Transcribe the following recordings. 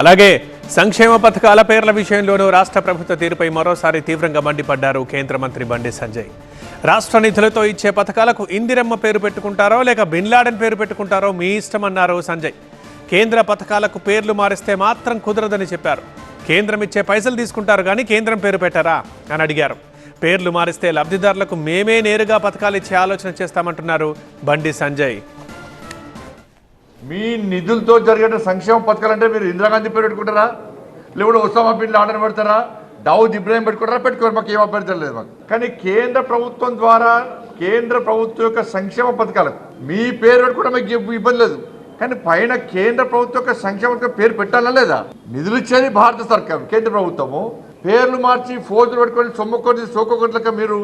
అలాగే సంక్షేమ పథకాల పేర్ల విషయంలోనూ రాష్ట్ర ప్రభుత్వ తీరుపై మరోసారి తీవ్రంగా మండిపడ్డారు కేంద్ర మంత్రి బండి సంజయ్. రాష్ట్ర నిధులతో ఇచ్చే పథకాలకు ఇందిరమ్మ పేరు పెట్టుకుంటారో లేక బిన్ లాడెన్ పేరు పెట్టుకుంటారో మీ ఇష్టమన్నారు సంజయ్. కేంద్ర పథకాలకు పేర్లు మారిస్తే మాత్రం కుదరదని చెప్పారు. కేంద్రం ఇచ్చే పైసలు తీసుకుంటారు కానీ కేంద్రం పేరు పెట్టారా అని అడిగారు. పేర్లు మారిస్తే లబ్ధిదారులకు మేమే నేరుగా పథకాలు ఇచ్చే ఆలోచన చేస్తామంటున్నారు బండి సంజయ్. మీ నిధులతో జరిగే సంక్షేమ పథకాలు అంటే మీరు ఇందిరాగాంధీ పేరు పెట్టుకుంటారా, లేకపోతే ఒసామా బిన్ లాడెన్ పెడతారా, దావుద్ ఇబ్రాహిం పెట్టుకుంటారా? పెట్టుకోరు, మాకు ఏం అభ్యర్థం లేదు మాకు. కానీ కేంద్ర ప్రభుత్వం ద్వారా కేంద్ర ప్రభుత్వం యొక్క సంక్షేమ పథకాలకు మీ పేరు పెట్టుకోవడం మీకు ఇబ్బంది లేదు. కానీ పైన కేంద్ర ప్రభుత్వం యొక్క సంక్షేమ పథకం పేరు పెట్టాలా లేదా? నిధులు ఇచ్చేది భారత సర్కారు, కేంద్ర ప్రభుత్వము. పేర్లు మార్చి ఫోజులు పెట్టుకొని సొమ్ముకొని సోకొకొట్లక మీరు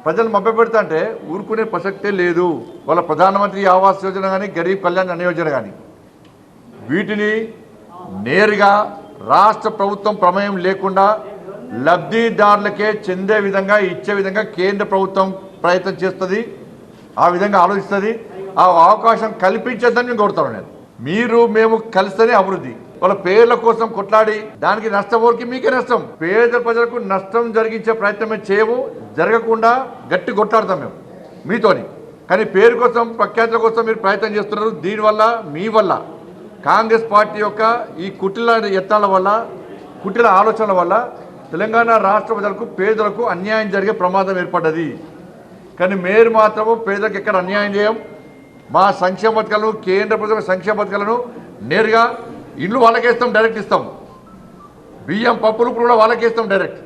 ప్రజలు మభ్యపెడతా అంటే ఊరుకునే ప్రసక్తే లేదు. వాళ్ళ ప్రధానమంత్రి ఆవాస్ యోజన కానీ గరీబ్ కళ్యాణ్ అన్న యోజన కానీ వీటిని నేరుగా రాష్ట్ర ప్రభుత్వం ప్రమేయం లేకుండా లబ్ధిదారులకే చెందే విధంగా ఇచ్చే విధంగా కేంద్ర ప్రభుత్వం ప్రయత్నం చేస్తుంది, ఆ విధంగా ఆలోచిస్తుంది. ఆ అవకాశం కల్పించద్దని నేను కోరుతాను. నేను మేము కలిస్తేనే అభివృద్ధి. వాళ్ళ పేర్ల కోసం కొట్లాడి దానికి నష్టం వరకు మీకే నష్టం. పేద ప్రజలకు నష్టం జరిగించే ప్రయత్నమే చేయము, జరగకుండా గట్టి కొట్లాడతాం మేము మీతోని. కానీ పేరు కోసం ప్రఖ్యాతుల కోసం మీరు ప్రయత్నం చేస్తున్నారు. దీనివల్ల మీ వల్ల కాంగ్రెస్ పార్టీ యొక్క ఈ కుటిల యత్నాల వల్ల, కుటిల ఆలోచనల వల్ల తెలంగాణ రాష్ట్ర ప్రజలకు పేదలకు అన్యాయం జరిగే ప్రమాదం ఏర్పడ్డది. కానీ మీరు మాత్రము పేదలకు ఎక్కడ అన్యాయం చేయం. మా సంక్షేమ పథకాలను, కేంద్ర ప్రభుత్వ సంక్షేమ పథకాలను నేరుగా ఇల్లు వాళ్ళకేస్తాం, డైరెక్ట్ ఇస్తాం. బియ్యం పప్పులు కూడా వాళ్ళకేస్తాం డైరెక్ట్.